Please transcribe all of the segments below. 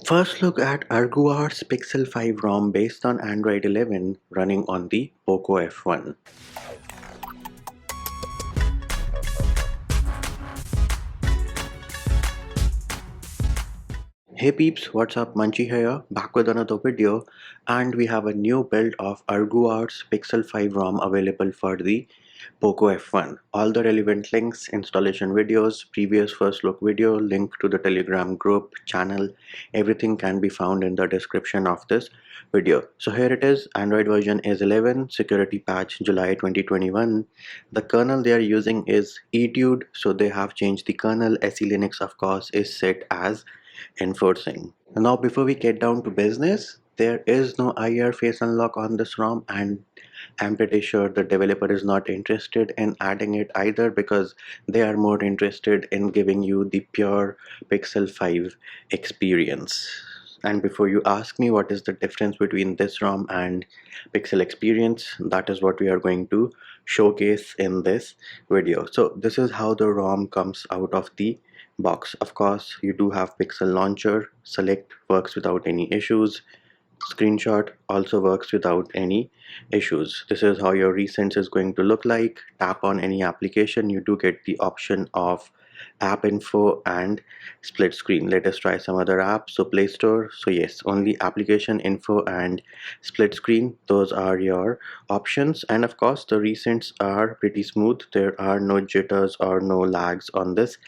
First look at Arguar's Pixel 5 ROM based on Android 11 running on the Poco F1. Hey peeps, what's up? Munchie here, back with another video, and we have a new build of Arguar's Pixel 5 ROM available for the Poco F1. All the relevant links, installation videos, previous first look video, link to the Telegram group, channel, everything can be found in the description of this video. So here it is, Android version is 11, security patch July 2021. The kernel they are using is Etude, so they have changed the kernel. SE Linux of course is set as enforcing. Now before we get down to business, there is no IR face unlock on this ROM, and I'm pretty sure the developer is not interested in adding it either, because they are more interested in giving you the pure Pixel 5 experience. And before you ask me what is the difference between this ROM and Pixel experience, that is what we are going to showcase in this video. So this is how the ROM comes out of the box. Of course, you do have Pixel Launcher, select works without any issues. Screenshot also works without any issues. This is how your recents is going to look like. Tap on any application, you do get the option of app info and split screen. Let us try some other apps. So Play Store, so yes, only application info and split screen, those are your options. And of course the recents are pretty smooth. There are no jitters or no lags on this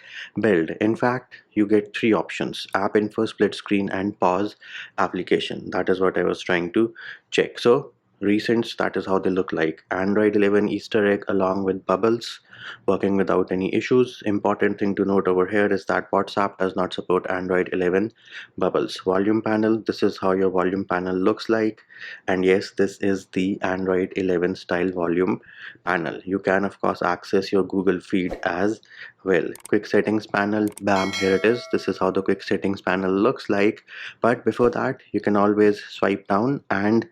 build. In fact, you get three options: app info, split screen, and pause application. That is what I was trying to check. So recents, that is how they look like. Android 11 Easter egg along with bubbles, working without any issues. Important thing to note over here is that WhatsApp does not support Android 11 bubbles. Volume panel, this is how your volume panel looks like. And yes, this is the Android 11 style volume panel. You can of course access your Google feed as well. Quick settings panel, bam, here it is. This is how the quick settings panel looks like. But before that, you can always swipe down, and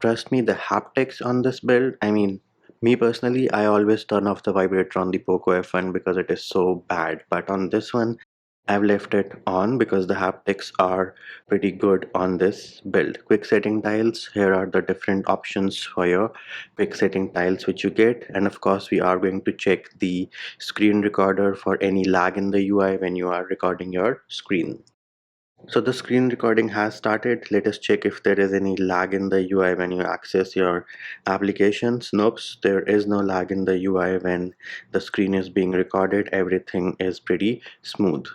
trust me, the haptics on this build, I mean, me personally, I always turn off the vibrator on the Poco F1 because it is so bad. But on this one, I've left it on because the haptics are pretty good on this build. Quick setting tiles, here are the different options for your quick setting tiles which you get. And of course, we are going to check the screen recorder for any lag in the UI when you are recording your screen. So the screen recording has started. Let us check if there is any lag in the UI when you access your applications. Nope, there is no lag in the UI when the screen is being recorded. Everything is pretty smooth.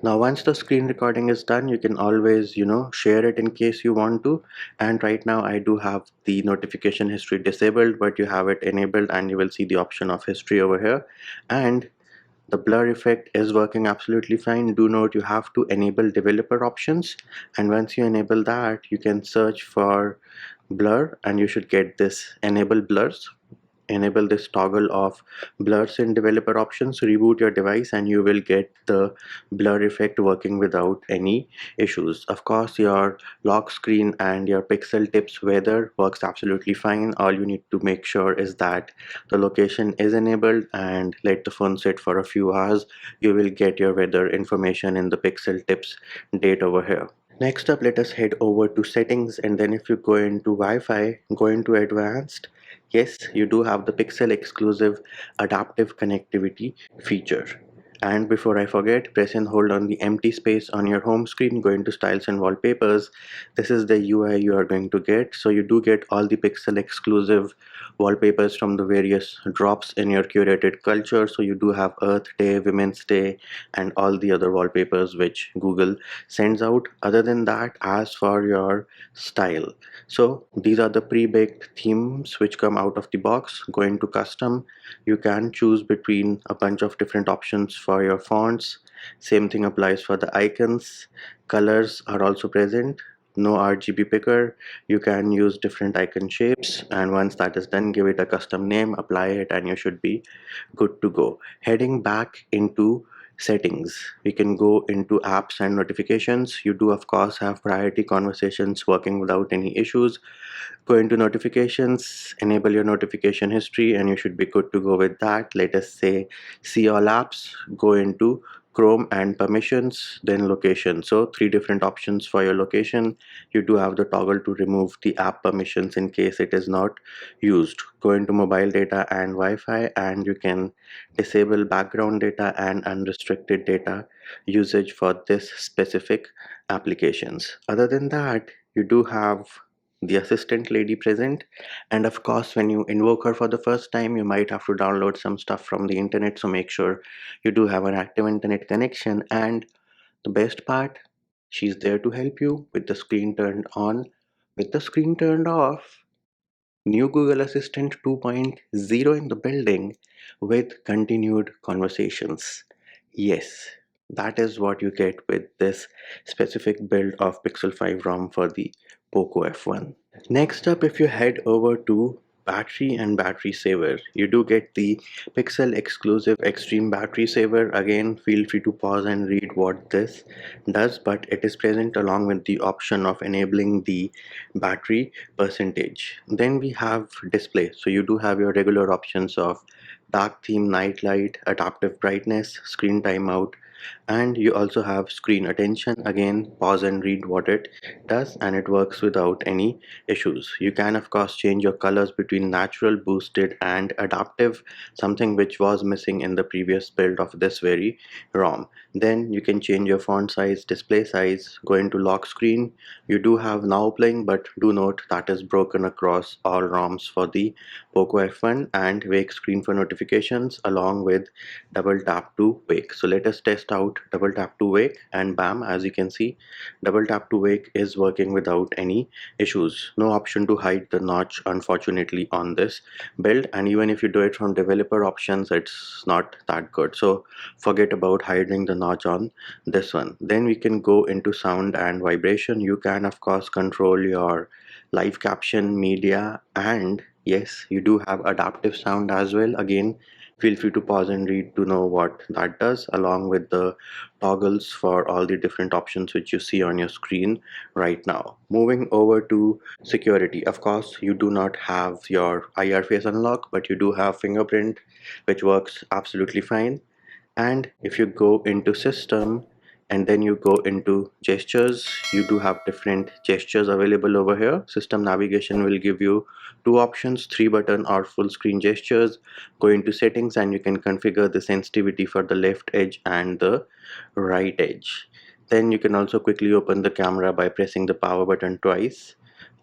Now once the screen recording is done, you can always share it in case you want to. And right now I do have the notification history disabled, but you have it enabled and you will see the option of history over here. And the blur effect is working absolutely fine. Do note you have to enable developer options, and once you enable that, you can search for blur and you should get this enable blurs. Enable this toggle of blurs in developer options, reboot your device, and you will get the blur effect working without any issues. Of course, your lock screen and your pixel tips weather works absolutely fine. All you need to make sure is that the location is enabled, and let the phone sit for a few hours. You will get your weather information in the pixel tips date over here. Next up, let us head over to settings, and then if you go into Wi-Fi, go into advanced. Yes, you do have the Pixel exclusive adaptive connectivity feature. And before I forget, press and hold on the empty space on your home screen, go into styles and wallpapers. This is the UI you are going to get. So you do get all the Pixel exclusive wallpapers from the various drops in your curated culture. So you do have Earth Day, Women's Day, and all the other wallpapers which Google sends out. Other than that, as for your style, so these are the pre-baked themes which come out of the box. Go into custom, you can choose between a bunch of different options for your fonts. Same thing applies for the icons. Colors are also present. No RGB picker. You can use different icon shapes, and once that is done, give it a custom name, apply it, and you should be good to go. Heading back into settings, we can go into apps and notifications. You do of course have priority conversations working without any issues. Go into notifications, enable your notification history, and you should be good to go with that. Let us say see all apps, go into Chrome and permissions, then location. So three different options for your location. You do have the toggle to remove the app permissions in case it is not used. Go into mobile data and Wi-Fi, and you can disable background data and unrestricted data usage for this specific applications. Other than that, you do have the assistant lady present, and of course when you invoke her for the first time, you might have to download some stuff from the internet, so make sure you do have an active internet connection. And the best part, she's there to help you with the screen turned on. With the screen turned off, new Google Assistant 2.0 in the building with continued conversations. Yes, that is what you get with this specific build of Pixel 5 ROM for the POCO F1. Next up, if you head over to battery and battery saver, you do get the Pixel exclusive extreme battery saver. Again, feel free to pause and read what this does, but it is present along with the option of enabling the battery percentage. Then we have display, so you do have your regular options of dark theme, night light, adaptive brightness, screen timeout, and you also have screen attention. Again, pause and read what it does, and it works without any issues. You can of course change your colors between natural, boosted, and adaptive, something which was missing in the previous build of this very ROM. Then you can change your font size, display size, go into lock screen. You do have now playing, but do note that is broken across all ROMs for the POCO F1, and wake screen for notifications along with double tap to wake. So let us test out double tap to wake, and bam, as you can see, double tap to wake is working without any issues. No option to hide the notch, unfortunately, on this build, and even if you do it from developer options, it's not that good, so forget about hiding the notch on this one. Then we can go into sound and vibration. You can of course control your live caption, media, and yes, you do have adaptive sound as well. Again, feel free to pause and read to know what that does, along with the toggles for all the different options which you see on your screen right now. Moving over to security, of course you do not have your IR face unlock, but you do have fingerprint, which works absolutely fine. And if you go into system and then you go into gestures, you do have different gestures available over here. System navigation will give you two options, 3 button or full screen gestures. Go into settings and you can configure the sensitivity for the left edge and the right edge. Then you can also quickly open the camera by pressing the power button twice.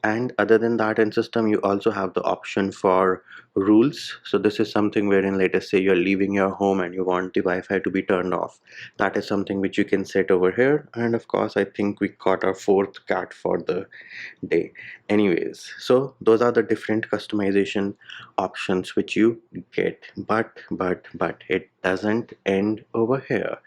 And other than that, in system you also have the option for rules. So this is something wherein, let us say you're leaving your home and you want the Wi-Fi to be turned off. That is something which you can set over here. And of course, I think we caught our fourth cat for the day. Anyways, so those are the different customization options which you get. But it doesn't end over here.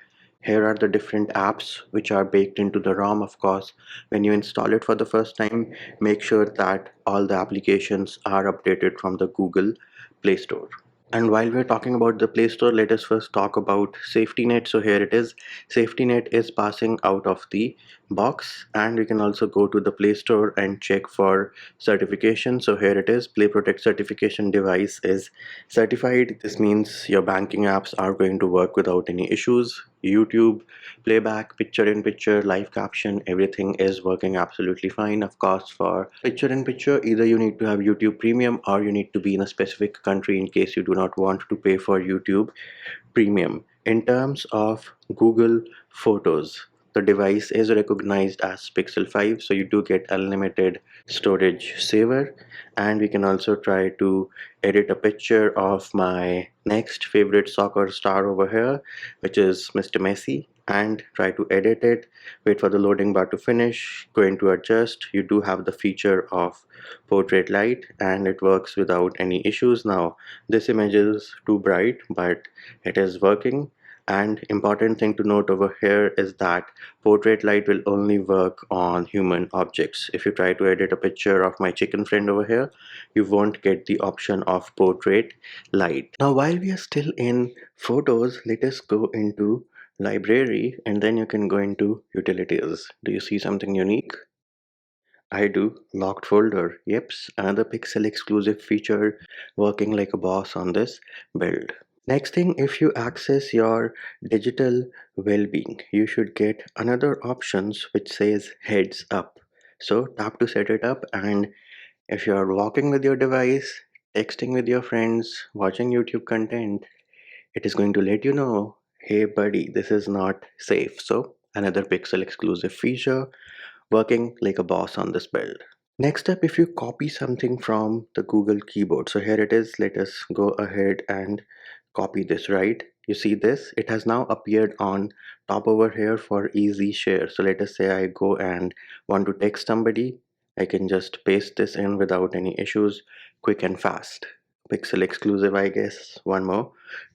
Here are the different apps which are baked into the ROM. Of course, when you install it for the first time, make sure that all the applications are updated from the Google Play Store. And while we're talking about the Play Store, let us first talk about SafetyNet. So here it is. SafetyNet is passing out of the box, and you can also go to the Play Store and check for certification. So here it is. Play Protect certification device is certified. This means your banking apps are going to work without any issues. YouTube, playback, picture in picture, live caption, everything is working absolutely fine. Of course, for picture in picture, either you need to have YouTube Premium or you need to be in a specific country in case you do not want to pay for YouTube Premium. In terms of Google Photos, the device is recognized as Pixel 5, so you do get unlimited storage saver. And we can also try to edit a picture of my next favorite soccer star over here, which is Mr. Messi, and try to edit it. Wait for the loading bar to finish, go into adjust. You do have the feature of portrait light, and it works without any issues. Now this image is too bright, but it is working. And important thing to note over here is that portrait light will only work on human objects. If you try to edit a picture of my chicken friend over here, you won't get the option of portrait light. Now while we are still in photos, let us go into library, and then you can go into utilities. Do you see something unique? I do. Locked folder. Yep, another Pixel exclusive feature working like a boss on this build. Next thing, if you access your digital well-being, you should get another options which says heads up. So tap to set it up, and if you're walking with your device, texting with your friends, watching YouTube content, it is going to let you know, hey buddy, this is not safe. So another Pixel exclusive feature working like a boss on this build. Next up, if you copy something from the Google keyboard, so here it is, let us go ahead and copy this, right? You see this, it has now appeared on top over here for easy share. So let us say I go and want to text somebody, I can just paste this in without any issues, quick and fast. Pixel exclusive, I guess, one more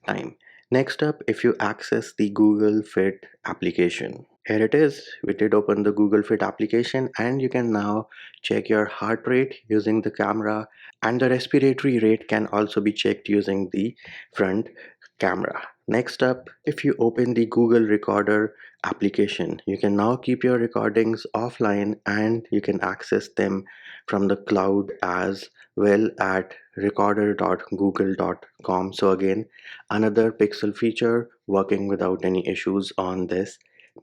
time. Next up, if you access the Google Fit application, here it is. We did open the Google Fit application, and you can now check your heart rate using the camera, and the respiratory rate can also be checked using the front camera. Next up, if you open the Google Recorder application, you can now keep your recordings offline and you can access them from the cloud as well at recorder.google.com. So again, another Pixel feature working without any issues on this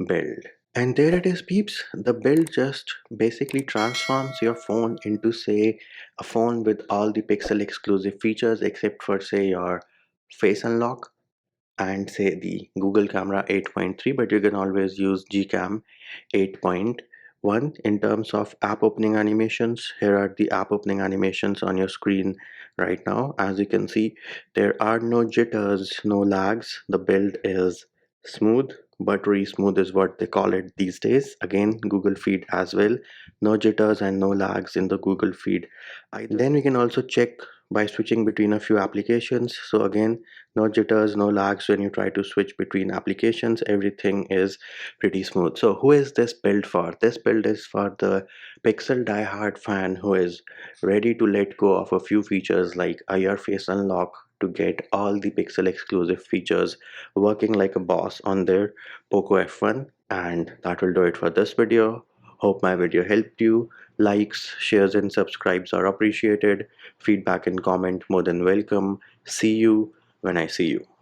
build. And there it is, peeps. The build just basically transforms your phone into, say, a phone with all the Pixel exclusive features except for, say, your face unlock and say the Google Camera 8.3, but you can always use Gcam 8.1. In terms of app opening animations, here are the app opening animations on your screen right now. As you can see, there are no jitters, no lags. The build is smooth. Buttery smooth is what they call it these days. Again, Google Feed as well. No jitters and no lags in the Google Feed either. Then we can also check by switching between a few applications. So again, no jitters, no lags when you try to switch between applications. Everything is pretty smooth. So who is this build for? This build is for the Pixel diehard fan who is ready to let go of a few features like IR face unlock to get all the Pixel exclusive features working like a boss on their Poco F1. And that will do it for this video. Hope my video helped you. Likes, shares and subscribes are appreciated. Feedback and comment more than welcome. See you when I see you.